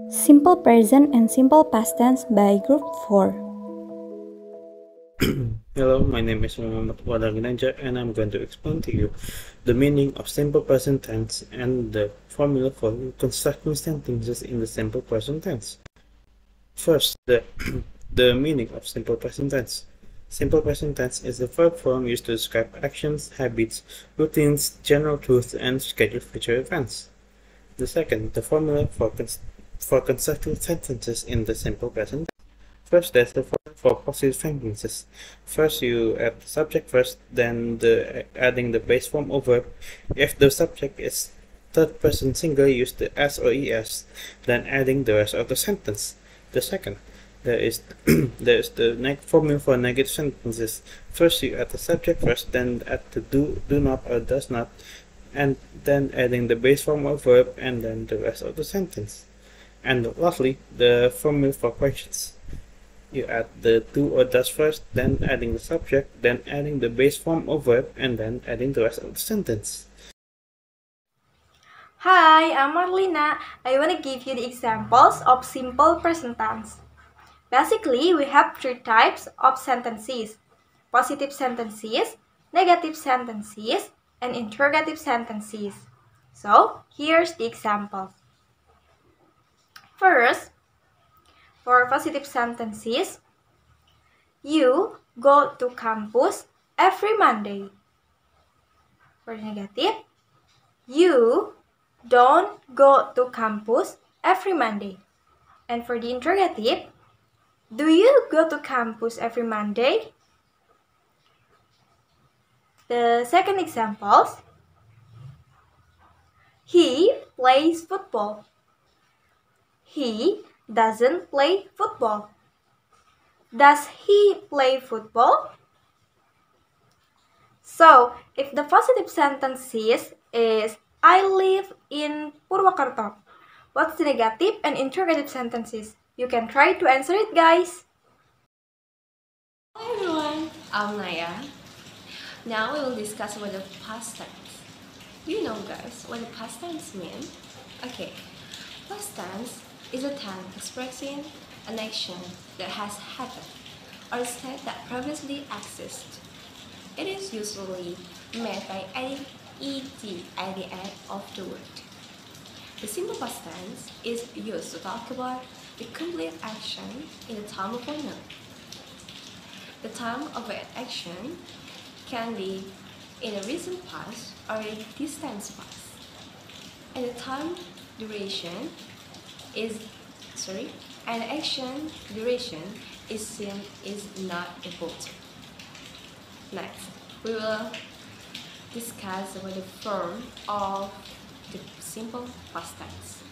Simple present and simple past tense by Group 4. Hello, my name is Muhammad Wadaginanja and I'm going to explain to you the meaning of simple present tense and the formula for constructing sentences in the simple present tense. First, the meaning of simple present tense. Simple present tense is the verb form used to describe actions, habits, routines, general truths, and scheduled future events. The second, the formula for constructing sentences in the simple present tense. First, there's the formula for positive sentences. First, you add the subject first, then adding the base form or verb. If the subject is third person singular, use the s or es, then adding the rest of the sentence. The second, there is the formula for negative sentences. First, you add the subject first, then add the do not or does not, and then adding the base form or verb, and then the rest of the sentence. And lastly, the formula for questions. You add the do or does first, then adding the subject, then adding the base form or verb, and then adding the rest of the sentence. Hi, I'm Marlina. I want to give you the examples of simple present tense. Basically, we have three types of sentences: positive sentences, negative sentences, and interrogative sentences. So, here's the examples. First, for positive sentences, you go to campus every Monday. For the negative, you don't go to campus every Monday. And for the interrogative, do you go to campus every Monday? The second example, he plays football. He doesn't play football. Does he play football? So, if the positive sentence is I live in Purwakarta, what's the negative and interrogative sentences? You can try to answer it, guys. Hi everyone, I'm Naya. Now we will discuss about the past tense. You know guys what the past tense means? Okay, past tense is a tense expressing an action that has happened or a state that previously existed. It is usually made by adding ed at the end of the word. The simple past tense is used to talk about the complete action in the time of a noun. The time of an action can be in a recent past or a distant past. And the time duration is an action duration is not important. Next, we will discuss about the form of the simple past tense.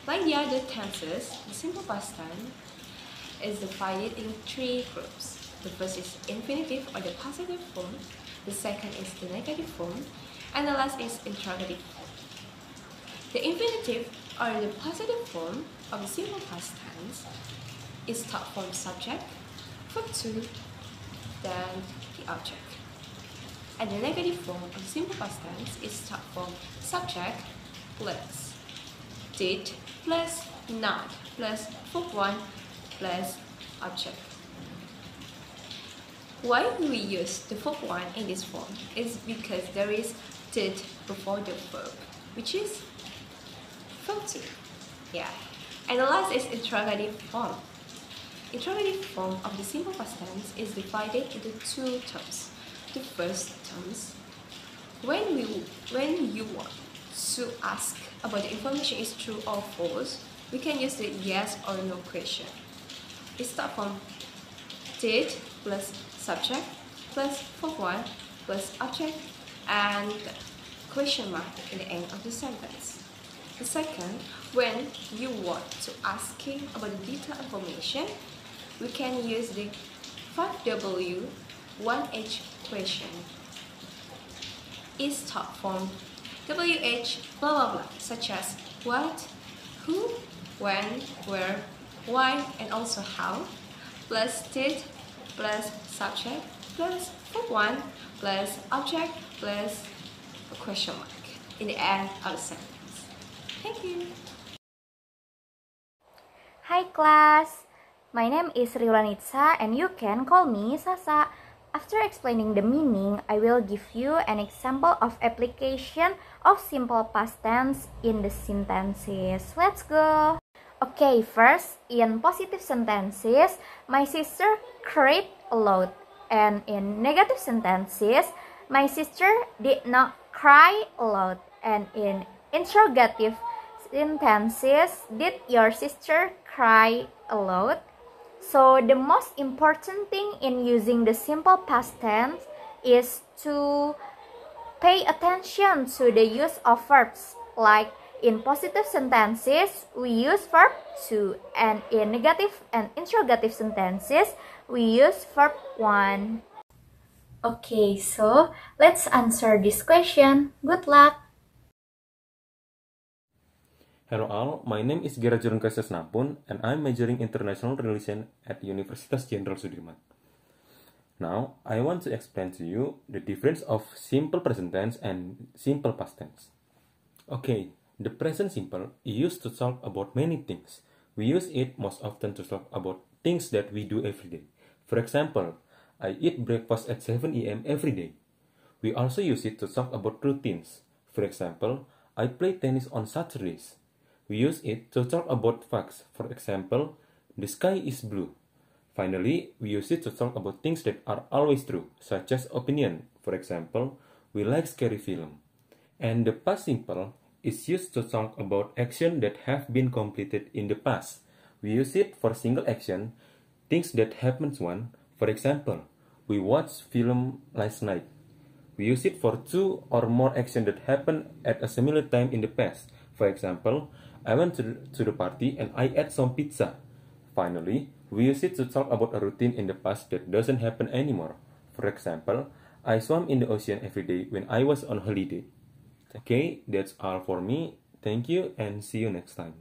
Like the other tenses, the simple past tense is divided in three groups. The first is infinitive or the positive form, the second is the negative form, and the last is interrogative form. The infinitive or the positive form of the simple past tense is start from subject, verb to, then the object. And the negative form of the simple past tense is start from subject plus did plus not plus verb 1 plus object. Why we use the verb 1 in this form is because there is did before the verb, which is verb 2. Yeah. And the last is interrogative form. Interrogative form of the simple past tense is divided into two terms. The first terms, when you want to ask about the information is true or false, we can use the yes or no question. It starts from did plus subject plus verb 1 plus object and question mark in the end of the sentence. The second, when you want to asking about the detailed information, we can use the 5W 1H question. It starts from WH blah blah blah, such as what, who, when, where, why, and also how, plus did, plus subject, plus verb 1, plus object, plus a question mark in the end of the sentence. Thank you. Hi class, my name is Riulanitsa and you can call me Sasa. After explaining the meaning, I will give you an example of application of simple past tense in the sentences. Let's go! Okay, first, in positive sentences, my sister cried a lot. And in negative sentences, my sister did not cry a lot. And in interrogative sentences, did your sister cry a lot? So the most important thing in using the simple past tense is to pay attention to the use of verbs. Like in positive sentences, we use verb to, and in negative and interrogative sentences, we use verb one. Okay, so let's answer this question. Good luck! Hello all, my name is Gerajurun Kasesnapun and I'm majoring International Relations at Universitas Jenderal Sudirman. Now, I want to explain to you the difference of simple present tense and simple past tense. Okay, the present simple is used to talk about many things. We use it most often to talk about things that we do every day. For example, I eat breakfast at 7 a.m. every day. We also use it to talk about routines. For example, I play tennis on Saturdays. We use it to talk about facts. For example, the sky is blue. Finally, we use it to talk about things that are always true, such as opinion. For example, we like scary film. And the past simple is used to talk about action that have been completed in the past. We use it for single action, things that happens one. For example, we watched film last night. We use it for two or more action that happened at a similar time in the past. For example, I went to the party and I ate some pizza. Finally, we use it to talk about a routine in the past that doesn't happen anymore. For example, I swam in the ocean every day when I was on holiday. Okay, that's all for me. Thank you and see you next time.